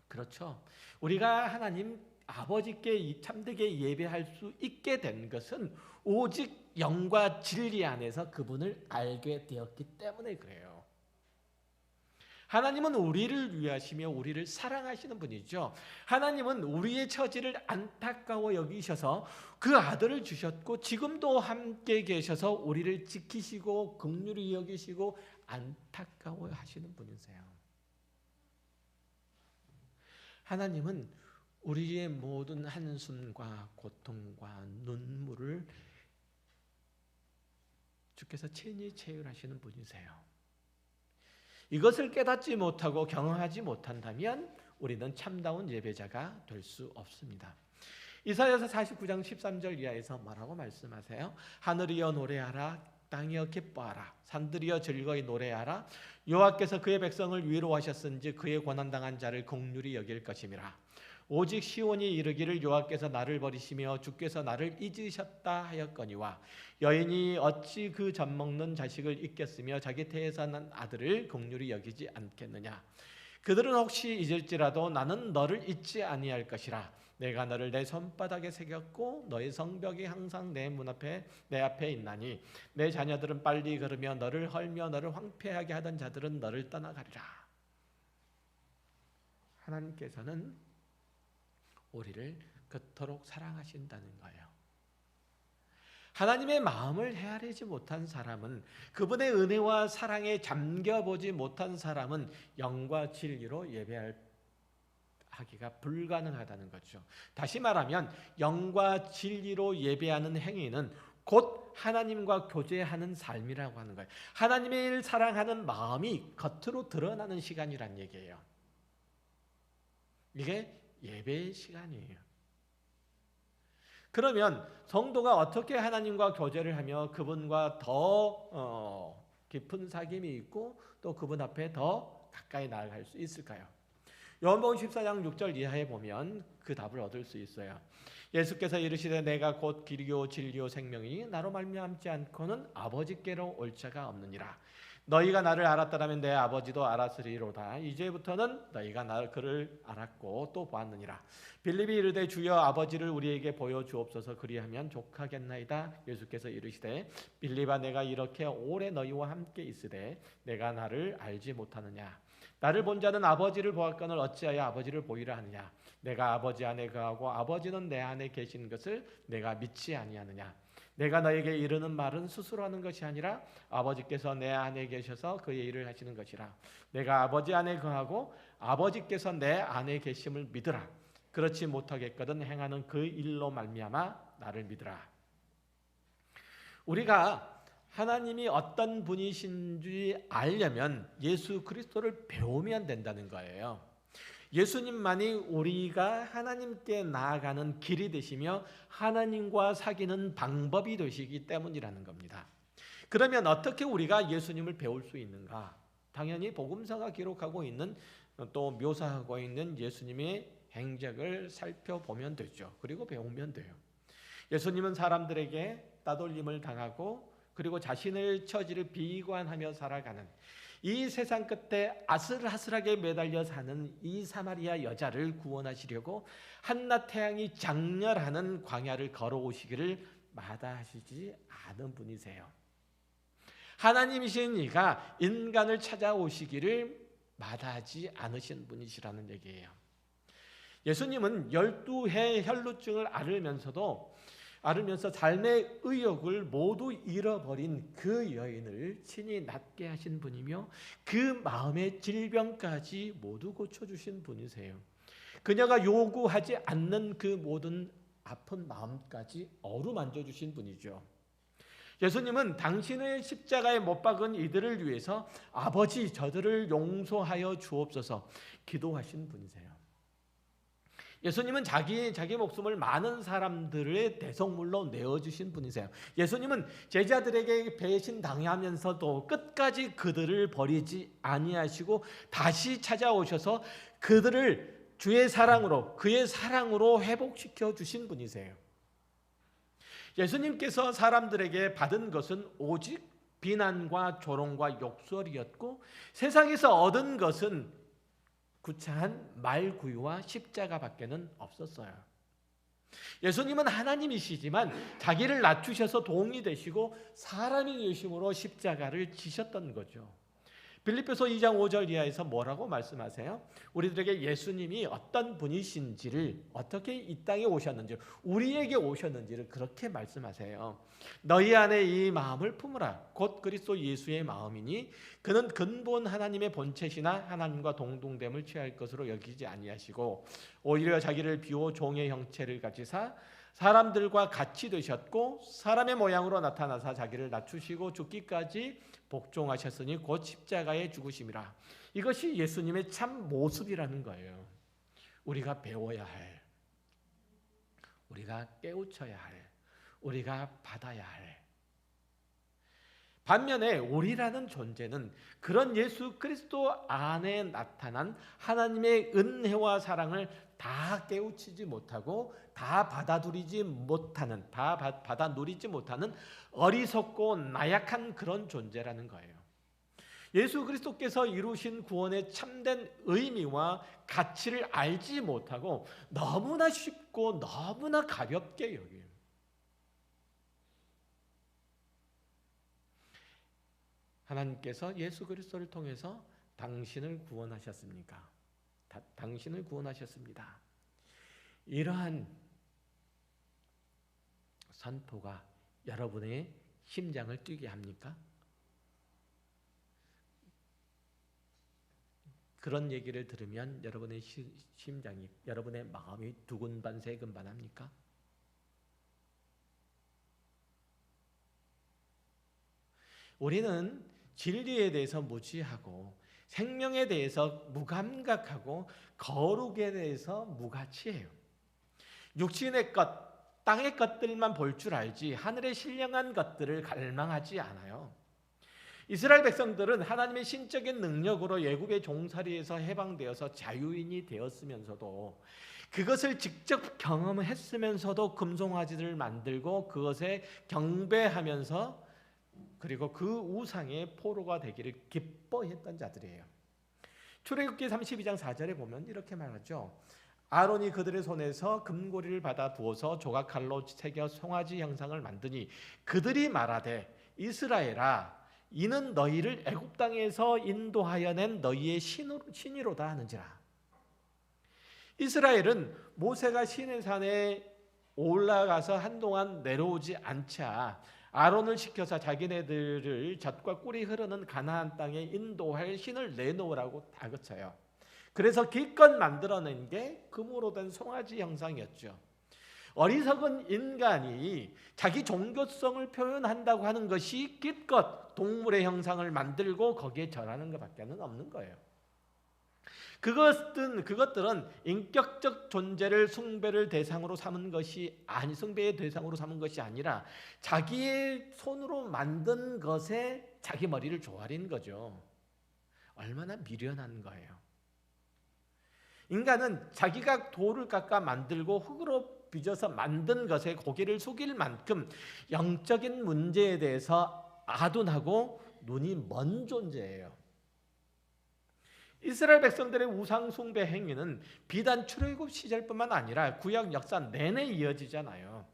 그렇죠. 우리가 하나님 아버지께 참되게 예배할 수 있게 된 것은 오직 영과 진리 안에서 그분을 알게 되었기 때문에 그래요. 하나님은 우리를 위하시며 우리를 사랑하시는 분이죠. 하나님은 우리의 처지를 안타까워 여기셔서 그 아들을 주셨고, 지금도 함께 계셔서 우리를 지키시고 긍휼히 여기시고 안타까워 하시는 분이세요. 하나님은 우리의 모든 한숨과 고통과 눈물을 주께서 친히 체휼하시는 분이세요. 이것을 깨닫지 못하고 경험하지 못한다면 우리는 참다운 예배자가 될 수 없습니다. 이사야서 49장 13절 이하에서 뭐라고 말씀하세요? 하늘이여 노래하라, 땅이여 기뻐하라, 산들이여 즐거이 노래하라. 여호와께서 그의 백성을 위로하셨은지 그의 고난당한 자를 긍휼히 여길 것임이라. 오직 시온이 이르기를 여호와께서 나를 버리시며 주께서 나를 잊으셨다 하였거니와, 여인이 어찌 그 젖먹는 자식을 잊겠으며 자기 태에서 난 아들을 긍휼히 여기지 않겠느냐. 그들은 혹시 잊을지라도 나는 너를 잊지 아니할 것이라. 내가 너를 내 손바닥에 새겼고 너의 성벽이 항상 내 문 앞에 내 앞에 있나니, 내 자녀들은 빨리 걸으며 너를 헐며 너를 황폐하게 하던 자들은 너를 떠나가리라. 하나님께서는 우리를 그토록 사랑하신다는 거예요. 하나님의 마음을 헤아리지 못한 사람은, 그분의 은혜와 사랑에 잠겨보지 못한 사람은 영과 진리로 예배하기가 불가능하다는 거죠. 다시 말하면 영과 진리로 예배하는 행위는 곧 하나님과 교제하는 삶이라고 하는 거예요. 하나님을 사랑하는 마음이 겉으로 드러나는 시간이란 얘기예요. 이게 예배의 시간이에요. 그러면 성도가 어떻게 하나님과 교제를 하며 그분과 더 깊은 사귐이 있고 또 그분 앞에 더 가까이 나아갈 수 있을까요? 요한복음 14장 6절 이하에 보면 그 답을 얻을 수 있어요. 예수께서 이르시되 내가 곧 길이요 진리요 생명이니 나로 말미암지 않고는 아버지께로 올 자가 없느니라. 너희가 나를 알았다라면 내 아버지도 알았으리로다. 이제부터는 너희가 그를 알았고 또 보았느니라. 빌립이 이르되 주여 아버지를 우리에게 보여주옵소서. 그리하면 족하겠나이다. 예수께서 이르시되 빌립아 내가 이렇게 오래 너희와 함께 있으되 내가 나를 알지 못하느냐. 나를 본 자는 아버지를 보았거늘 어찌하여 아버지를 보이라 하느냐. 내가 아버지 안에 거하고 아버지는 내 안에 계신 것을 내가 믿지 아니하느냐. 내가 너에게 이르는 말은 스스로 하는 것이 아니라 아버지께서 내 안에 계셔서 그의 일을 하시는 것이라. 내가 아버지 안에 거하고 아버지께서 내 안에 계심을 믿으라. 그렇지 못하겠거든 행하는 그 일로 말미암아 나를 믿으라. 우리가 하나님이 어떤 분이신지 알려면 예수 그리스도를 배우면 된다는 거예요. 예수님만이 우리가 하나님께 나아가는 길이 되시며 하나님과 사귀는 방법이 되시기 때문이라는 겁니다. 그러면 어떻게 우리가 예수님을 배울 수 있는가? 당연히 복음서가 기록하고 있는 또 묘사하고 있는 예수님의 행적을 살펴보면 되죠. 그리고 배우면 돼요. 예수님은 사람들에게 따돌림을 당하고 그리고 자신의 처지를 비관하며 살아가는 이 세상 끝에 아슬아슬하게 매달려 사는 이 사마리아 여자를 구원하시려고 한낮 태양이 장렬하는 광야를 걸어오시기를 마다하시지 않은 분이세요. 하나님이신 이가 인간을 찾아오시기를 마다하지 않으신 분이시라는 얘기예요. 예수님은 12해 혈루증을 앓으면서 삶의 의욕을 모두 잃어버린 그 여인을 친히 낫게 하신 분이며 그 마음의 질병까지 모두 고쳐주신 분이세요. 그녀가 요구하지 않는 그 모든 아픈 마음까지 어루만져 주신 분이죠. 예수님은 당신의 십자가에 못 박은 이들을 위해서 아버지 저들을 용서하여 주옵소서 기도하신 분이세요. 예수님은 자기 목숨을 많은 사람들의 대속물로 내어주신 분이세요. 예수님은 제자들에게 배신당하면서도 끝까지 그들을 버리지 아니하시고 다시 찾아오셔서 그들을 주의 사랑으로 그의 사랑으로 회복시켜 주신 분이세요. 예수님께서 사람들에게 받은 것은 오직 비난과 조롱과 욕설이었고 세상에서 얻은 것은 구차한 말구유와 십자가밖에는 없었어요. 예수님은 하나님이시지만 자기를 낮추셔서 동이 되시고 사람이 되심으로 십자가를 지셨던 거죠. 빌립보서 2장 5절 이하에서 뭐라고 말씀하세요? 우리들에게 예수님이 어떤 분이신지를 어떻게 이 땅에 오셨는지 우리에게 오셨는지를 그렇게 말씀하세요. 너희 안에 이 마음을 품으라. 곧 그리스도 예수의 마음이니 그는 근본 하나님의 본체시나 하나님과 동등됨을 취할 것으로 여기지 아니하시고 오히려 자기를 비워 종의 형체를 가지사 사람들과 같이 되셨고 사람의 모양으로 나타나사 자기를 낮추시고 죽기까지 복종하셨으니 곧 십자가에 죽으심이라. 이것이 예수님의 참 모습이라는 거예요. 우리가 배워야 할, 우리가 깨우쳐야 할, 우리가 받아야 할. 반면에 우리라는 존재는 그런 예수 그리스도 안에 나타난 하나님의 은혜와 사랑을 다 깨우치지 못하고 다 받아 누리지 못하는 어리석고 나약한 그런 존재라는 거예요. 예수 그리스도께서 이루신 구원의 참된 의미와 가치를 알지 못하고 너무나 쉽고 너무나 가볍게 여겨요. 하나님께서 예수 그리스도를 통해서 당신을 구원하셨습니까? 당신을 구원하셨습니다. 이러한 선포가 여러분의 심장을 뛰게 합니까? 그런 얘기를 들으면 여러분의 심장이, 여러분의 마음이 두근반 세근반 합니까? 우리는 진리에 대해서 무지하고 생명에 대해서 무감각하고 거룩에 대해서 무가치해요. 육신의 것, 땅의 것들만 볼 줄 알지 하늘의 신령한 것들을 갈망하지 않아요. 이스라엘 백성들은 하나님의 신적인 능력으로 애굽의 종살이에서 해방되어서 자유인이 되었으면서도 그것을 직접 경험했으면서도 금송아지를 만들고 그것에 경배하면서 그리고 그 우상의 포로가 되기를 기뻐했던 자들이에요. 출애굽기 32장 4절에 보면 이렇게 말하죠. 아론이 그들의 손에서 금고리를 받아 부어서 조각칼로 새겨 송아지 형상을 만드니 그들이 말하되 이스라엘아 이는 너희를 애굽 땅에서 인도하여 낸 너희의 신이로다 하는지라. 이스라엘은 모세가 시내산에 올라가서 한동안 내려오지 않자 아론을 시켜서 자기네들을 젖과 꿀이 흐르는 가나안 땅에 인도할 신을 내놓으라고 다그쳐요. 그래서 기껏 만들어낸 게 금으로 된 송아지 형상이었죠. 어리석은 인간이 자기 종교성을 표현한다고 하는 것이 기껏 동물의 형상을 만들고 거기에 절하는 것밖에 없는 거예요. 그것들은 인격적 존재를 숭배의 대상으로 삼은 것이 아니라 자기의 손으로 만든 것에 자기 머리를 조아린 거죠. 얼마나 미련한 거예요. 인간은 자기가 돌을 깎아 만들고 흙으로 빚어서 만든 것에 고개를 숙일 만큼 영적인 문제에 대해서 아둔하고 눈이 먼 존재예요. 이스라엘 백성들의 우상 숭배 행위는 비단 출애굽 시절뿐만 아니라 구약 역사 내내 이어지잖아요.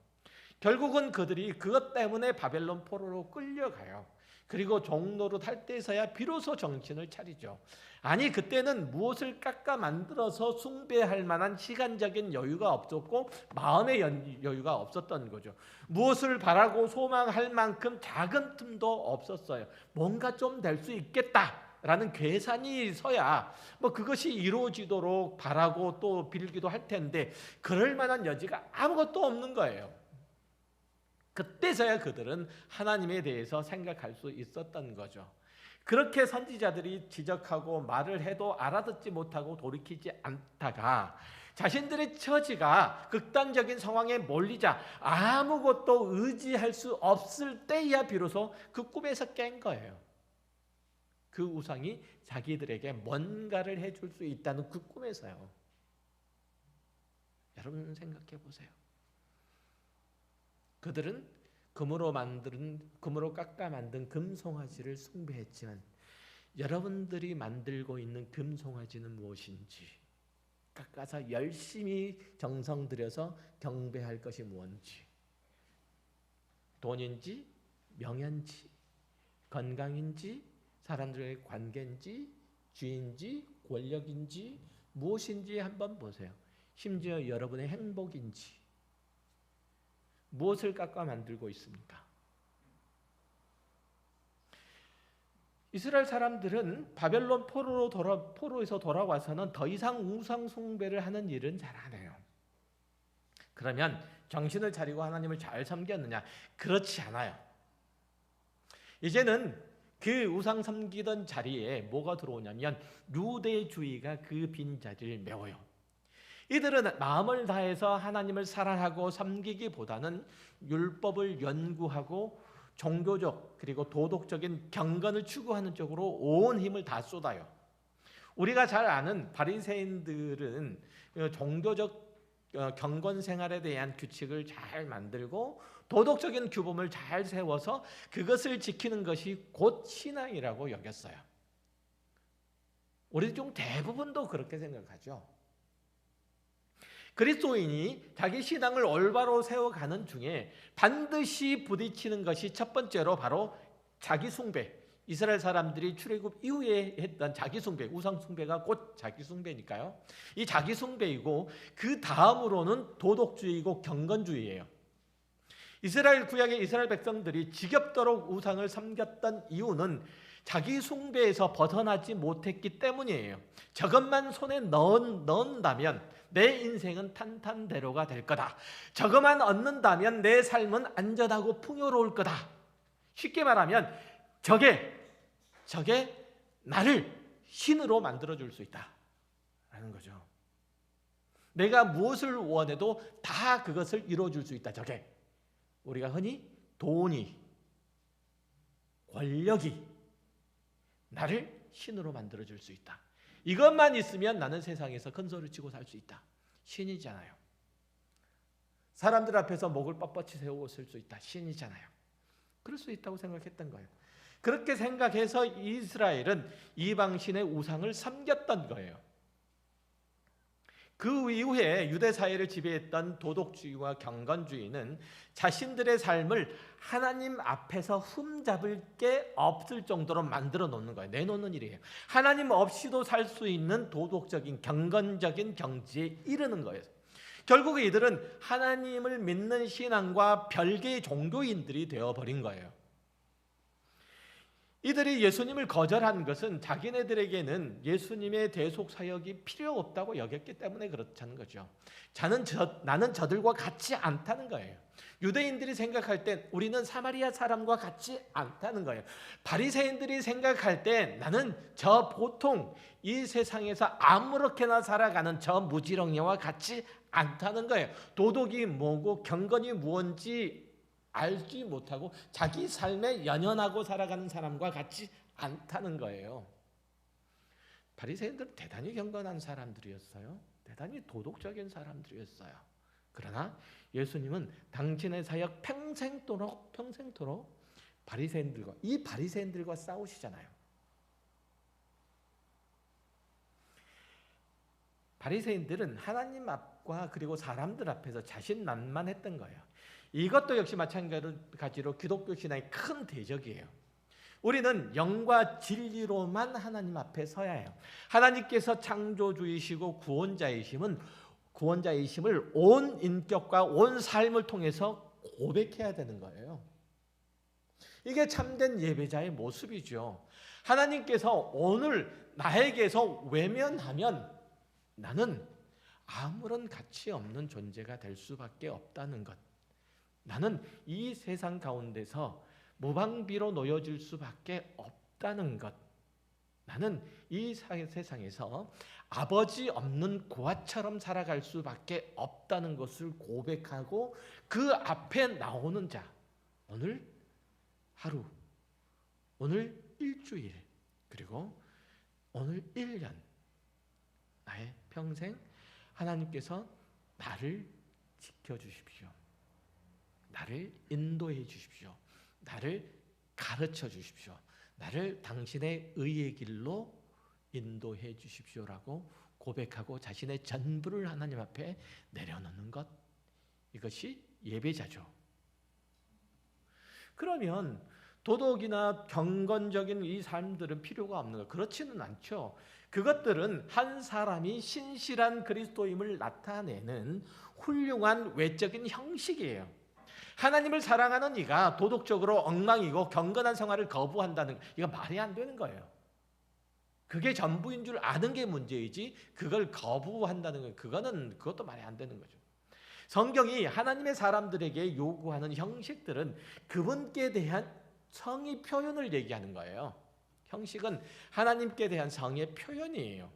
결국은 그들이 그것 때문에 바벨론 포로로 끌려가요. 그리고 종로로 탈 때에서야 비로소 정신을 차리죠. 아니 그때는 무엇을 깎아 만들어서 숭배할 만한 시간적인 여유가 없었고 마음의 여유가 없었던 거죠. 무엇을 바라고 소망할 만큼 작은 틈도 없었어요. 뭔가 좀 될 수 있겠다 라는 계산이 서야 그것이 이루어지도록 바라고 또 빌기도 할 텐데 그럴 만한 여지가 아무것도 없는 거예요. 그때서야 그들은 하나님에 대해서 생각할 수 있었던 거죠. 그렇게 선지자들이 지적하고 말을 해도 알아듣지 못하고 돌이키지 않다가 자신들의 처지가 극단적인 상황에 몰리자 아무것도 의지할 수 없을 때야 비로소 그 꿈에서 깬 거예요. 그 우상이 자기들에게 뭔가를 해줄 수 있다는 그 꿈에서요. 여러분 생각해 보세요. 그들은 금으로 깎아 만든 금송아지를 숭배했지만 여러분들이 만들고 있는 금송아지는 무엇인지, 깎아서 열심히 정성 들여서 경배할 것이 무엇인지, 돈인지 명예인지 건강인지 사람들의 관계인지 주인지 권력인지 무엇인지 한번 보세요. 심지어 여러분의 행복인지 무엇을 깎아 만들고 있습니까? 이스라엘 사람들은 바벨론 포로에서 돌아와서는 더 이상 우상 숭배를 하는 일은 잘 안 해요. 그러면 정신을 차리고 하나님을 잘 섬겼느냐? 그렇지 않아요. 이제는 그 우상 섬기던 자리에 뭐가 들어오냐면 유대주의가 그 빈 자리를 메워요. 이들은 마음을 다해서 하나님을 사랑하고 섬기기보다는 율법을 연구하고 종교적 그리고 도덕적인 경건을 추구하는 쪽으로 온 힘을 다 쏟아요. 우리가 잘 아는 바리새인들은 종교적 경건 생활에 대한 규칙을 잘 만들고 도덕적인 규범을 잘 세워서 그것을 지키는 것이 곧 신앙이라고 여겼어요. 우리 중 대부분도 그렇게 생각하죠. 그리스도인이 자기 신앙을 올바로 세워가는 중에 반드시 부딪히는 것이 첫 번째로 바로 자기 숭배. 이스라엘 사람들이 출애굽 이후에 했던 자기 숭배, 우상 숭배가 곧 자기 숭배니까요. 이 자기 숭배이고 그 다음으로는 도덕주의이고 경건주의예요. 이스라엘 구약의 이스라엘 백성들이 지겹도록 우상을 섬겼던 이유는 자기 숭배에서 벗어나지 못했기 때문이에요. 저것만 손에 넣는다면 내 인생은 탄탄대로가 될 거다. 저것만 얻는다면 내 삶은 안전하고 풍요로울 거다. 쉽게 말하면 저게 나를 신으로 만들어줄 수 있다라는 거죠. 내가 무엇을 원해도 다 그것을 이루어줄 수 있다. 저게 우리가 흔히 돈이, 권력이 나를 신으로 만들어줄 수 있다. 이것만 있으면 나는 세상에서 큰 소리 치고 살 수 있다. 신이잖아요. 사람들 앞에서 목을 뻣뻣이 세우고 쓸 수 있다. 신이잖아요. 그럴 수 있다고 생각했던 거예요. 그렇게 생각해서 이스라엘은 이방신의 우상을 섬겼던 거예요. 그 이후에 유대 사회를 지배했던 도덕주의와 경건주의는 자신들의 삶을 하나님 앞에서 흠잡을 게 없을 정도로 만들어 놓는 거예요. 내놓는 일이에요. 하나님 없이도 살 수 있는 도덕적인 경건적인 경지에 이르는 거예요. 결국 이들은 하나님을 믿는 신앙과 별개의 종교인들이 되어버린 거예요. 이들이 예수님을 거절한 것은 자기네들에게는 예수님의 대속 사역이 필요 없다고 여겼기 때문에 그렇다는 거죠. 나는 저들과 같지 않다는 거예요. 유대인들이 생각할 때 우리는 사마리아 사람과 같지 않다는 거예요. 바리새인들이 생각할 때 나는 저 보통 이 세상에서 아무렇게나 살아가는 저 무지렁이와 같지 않다는 거예요. 도덕이 뭐고 경건이 무언지 알지 못하고 자기 삶에 연연하고 살아가는 사람과 같지 않다는 거예요. 바리새인들은 대단히 경건한 사람들이었어요. 대단히 도덕적인 사람들이었어요. 그러나 예수님은 당신의 사역 평생토록 바리새인들과 싸우시잖아요. 바리새인들은 하나님 앞과 그리고 사람들 앞에서 자신만만했던 거예요. 이것도 역시 마찬가지로 기독교 신앙의 큰 대적이에요. 우리는 영과 진리로만 하나님 앞에 서야 해요. 하나님께서 창조주이시고 구원자이심을 온 인격과 온 삶을 통해서 고백해야 되는 거예요. 이게 참된 예배자의 모습이죠. 하나님께서 오늘 나에게서 외면하면 나는 아무런 가치 없는 존재가 될 수밖에 없다는 것. 나는 이 세상 가운데서 무방비로 놓여질 수밖에 없다는 것. 나는 이 세상에서 아버지 없는 고아처럼 살아갈 수밖에 없다는 것을 고백하고 그 앞에 나오는 자. 오늘 하루, 오늘 일주일, 그리고 오늘 1년, 나의 평생 하나님께서 나를 지켜주십시오. 나를 인도해 주십시오. 나를 가르쳐 주십시오. 나를 당신의 의의 길로 인도해 주십시오라고 고백하고 자신의 전부를 하나님 앞에 내려놓는 것. 이것이 예배자죠. 그러면 도덕이나 경건적인 이 삶들은 필요가 없는 것. 그렇지는 않죠. 그것들은 한 사람이 신실한 그리스도임을 나타내는 훌륭한 외적인 형식이에요. 하나님을 사랑하는 이가 도덕적으로 엉망이고 경건한 생활을 거부한다는 이거 말이 안 되는 거예요. 그게 전부인 줄 아는 게 문제이지 그걸 거부한다는 건 그것도 말이 안 되는 거죠. 성경이 하나님의 사람들에게 요구하는 형식들은 그분께 대한 성의 표현을 얘기하는 거예요. 형식은 하나님께 대한 성의 표현이에요.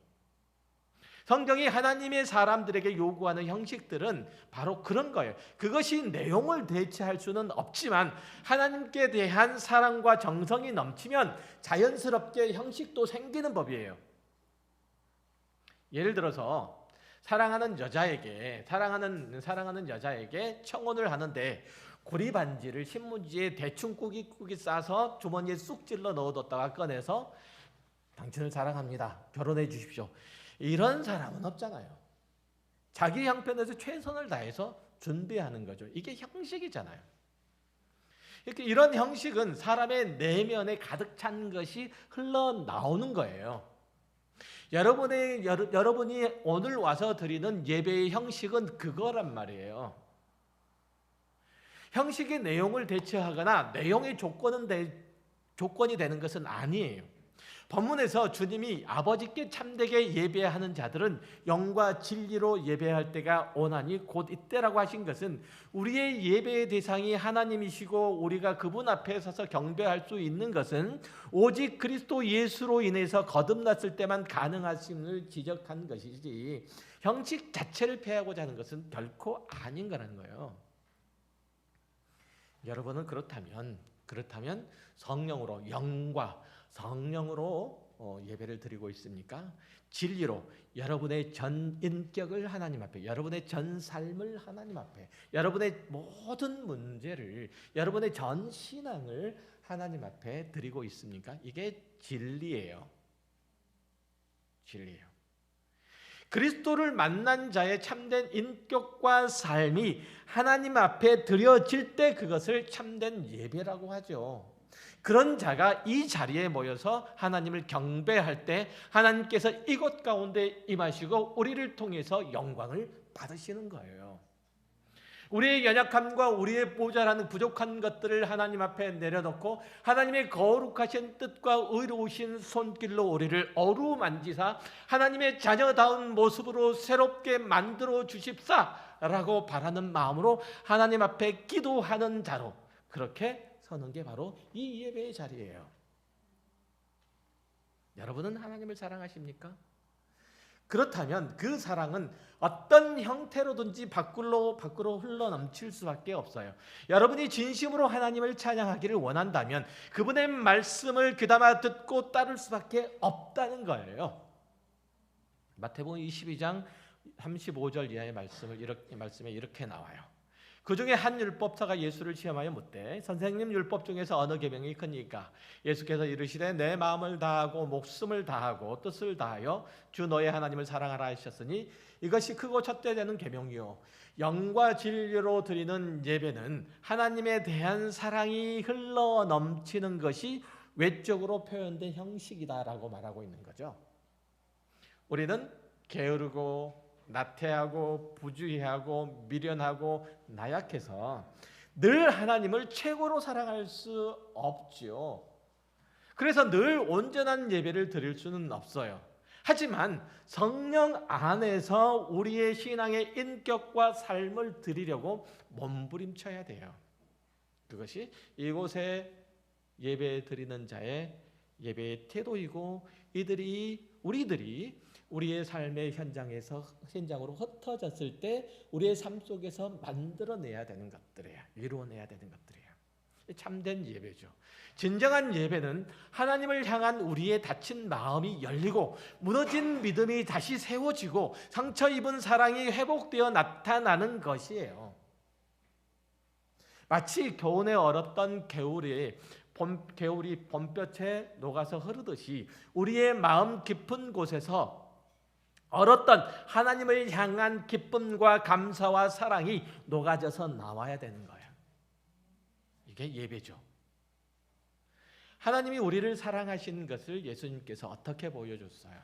성경이 하나님의 사람들에게 요구하는 형식들은 바로 그런 거예요. 그것이 내용을 대체할 수는 없지만 하나님께 대한 사랑과 정성이 넘치면 자연스럽게 형식도 생기는 법이에요. 예를 들어서 사랑하는 여자에게 청혼을 하는데 고리 반지를 신문지에 대충 꾸깃꾸깃 싸서 주머니에 쑥 찔러 넣어뒀다가 꺼내서 당신을 사랑합니다. 결혼해 주십시오. 이런 사람은 없잖아요. 자기 형편에서 최선을 다해서 준비하는 거죠. 이게 형식이잖아요. 이런 형식은 사람의 내면에 가득 찬 것이 흘러나오는 거예요. 여러분이 오늘 와서 드리는 예배의 형식은 그거란 말이에요. 형식의 내용을 대체하거나 내용의 조건이 되는 것은 아니에요. 본문에서 주님이 아버지께 참되게 예배하는 자들은 영과 진리로 예배할 때가 오나니 곧 이때라고 하신 것은 우리의 예배의 대상이 하나님이시고 우리가 그분 앞에 서서 경배할 수 있는 것은 오직 그리스도 예수로 인해서 거듭났을 때만 가능하심을 지적한 것이지 형식 자체를 폐하고자 하는 것은 결코 아닌 거라는 거예요. 여러분은 그렇다면 성령으로 영과 성령으로 예배를 드리고 있습니까? 진리로 여러분의 전 인격을 하나님 앞에, 여러분의 전 삶을 하나님 앞에, 여러분의 모든 문제를, 여러분의 전 신앙을 하나님 앞에 드리고 있습니까? 이게 진리예요. 진리예요. 그리스도를 만난 자의 참된 인격과 삶이 하나님 앞에 드려질 때 그것을 참된 예배라고 하죠. 그런 자가 이 자리에 모여서 하나님을 경배할 때 하나님께서 이곳 가운데 임하시고 우리를 통해서 영광을 받으시는 거예요. 우리의 연약함과 우리의 모자라는 부족한 것들을 하나님 앞에 내려놓고 하나님의 거룩하신 뜻과 의로우신 손길로 우리를 어루만지사 하나님의 자녀다운 모습으로 새롭게 만들어 주십사라고 바라는 마음으로 하나님 앞에 기도하는 자로 그렇게 서는 게 바로 이 예배의 자리예요. 여러분은 하나님을 사랑하십니까? 그렇다면 그 사랑은 어떤 형태로든지 밖으로 흘러넘칠 수밖에 없어요. 여러분이 진심으로 하나님을 찬양하기를 원한다면 그분의 말씀을 귀담아 듣고 따를 수밖에 없다는 거예요. 마태복음 22장 35절 이하의 말씀에 이렇게 나와요. 그 중에 한 율법사가 예수를 시험하여 묻되 선생님, 율법 중에서 어느 계명이 크니까? 예수께서 이르시되 내 마음을 다하고 목숨을 다하고 뜻을 다하여 주 너의 하나님을 사랑하라 하셨으니 이것이 크고 첫째 되는 계명이요 영과 진리로 드리는 예배는 하나님에 대한 사랑이 흘러 넘치는 것이 외적으로 표현된 형식이다라고 말하고 있는 거죠. 우리는 게으르고 나태하고 부주의하고 미련하고 나약해서 늘 하나님을 최고로 사랑할 수 없지요. 그래서 늘 온전한 예배를 드릴 수는 없어요. 하지만 성령 안에서 우리의 신앙의 인격과 삶을 드리려고 몸부림쳐야 돼요. 그것이 이곳에 예배 드리는 자의 예배의 태도이고 우리들이 우리의 삶의 현장으로 흩어졌을 때 우리의 삶 속에서 만들어내야 되는 것들이에요. 이루어내야 되는 것들이에요. 참된 예배죠. 진정한 예배는 하나님을 향한 우리의 닫힌 마음이 열리고 무너진 믿음이 다시 세워지고 상처 입은 사랑이 회복되어 나타나는 것이에요. 마치 겨우내 얼었던 개울이 봄볕에 녹아서 흐르듯이 우리의 마음 깊은 곳에서 얼었던 하나님을 향한 기쁨과 감사와 사랑이 녹아져서 나와야 되는 거예요. 이게 예배죠. 하나님이 우리를 사랑하신 것을 예수님께서 어떻게 보여줬어요?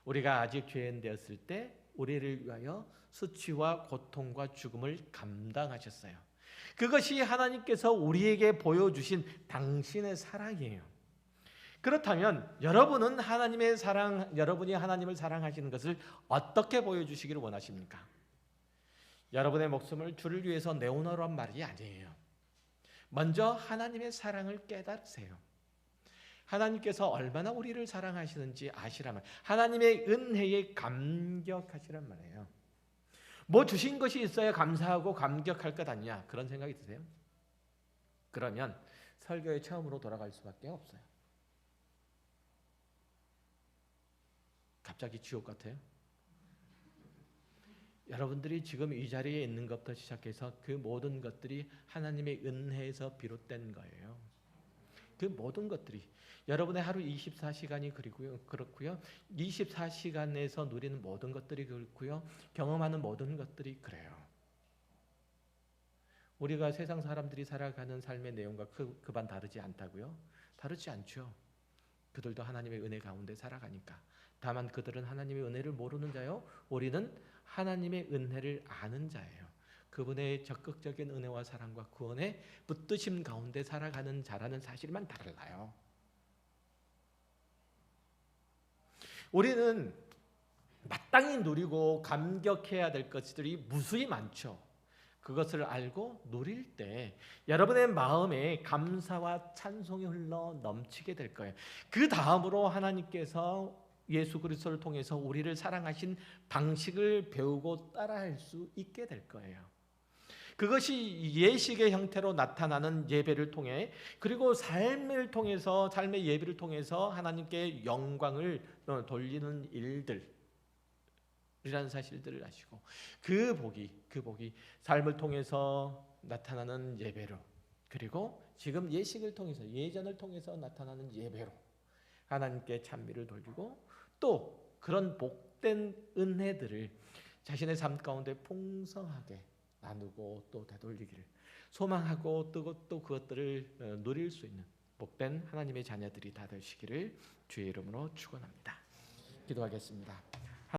우리가 아직 죄인 되었을 때 우리를 위하여 수치와 고통과 죽음을 감당하셨어요. 그것이 하나님께서 우리에게 보여주신 당신의 사랑이에요. 그렇다면 여러분이 하나님을 사랑하시는 것을 어떻게 보여주시기를 원하십니까? 여러분의 목숨을 주를 위해서 내어놓으란 말이 아니에요. 먼저 하나님의 사랑을 깨달으세요. 하나님께서 얼마나 우리를 사랑하시는지 아시라면 하나님의 은혜에 감격하시란 말이에요. 뭐 주신 것이 있어야 감사하고 감격할 것 아니냐 그런 생각이 드세요? 그러면 설교의 처음으로 돌아갈 수밖에 없어요. 갑자기 지옥 같아요? 여러분들이 지금 이 자리에 있는 것부터 시작해서 그 모든 것들이 하나님의 은혜에서 비롯된 거예요. 그 모든 것들이 여러분의 하루 24시간이 그렇고요. 24시간에서 누리는 모든 것들이 그렇고요. 경험하는 모든 것들이 그래요. 우리가 세상 사람들이 살아가는 삶의 내용과 그반 다르지 않다고요? 다르지 않죠. 그들도 하나님의 은혜 가운데 살아가니까. 다만 그들은 하나님의 은혜를 모르는 자요. 우리는 하나님의 은혜를 아는 자예요. 그분의 적극적인 은혜와 사랑과 구원의 붙드심 가운데 살아가는 자라는 사실만 달라요. 우리는 마땅히 누리고 감격해야 될 것들이 무수히 많죠. 그것을 알고 누릴 때 여러분의 마음에 감사와 찬송이 흘러 넘치게 될 거예요. 그 다음으로 하나님께서 예수 그리스도를 통해서 우리를 사랑하신 방식을 배우고 따라할 수 있게 될 거예요. 그것이 예식의 형태로 나타나는 예배를 통해, 그리고 삶을 통해서, 삶의 예배를 통해서 하나님께 영광을 돌리는 일들이라는 사실들을 아시고, 그 복이 삶을 통해서 나타나는 예배로, 그리고 지금 예식을 통해서, 예전을 통해서 나타나는 예배로 하나님께 찬미를 돌리고, 또 그런 복된 은혜들을 자신의 삶 가운데 풍성하게 나누고 또 되돌리기를 소망하고, 또 그것들을 누릴 수 있는 복된 하나님의 자녀들이 다 되시기를 주의 이름으로 축원합니다. 기도하겠습니다.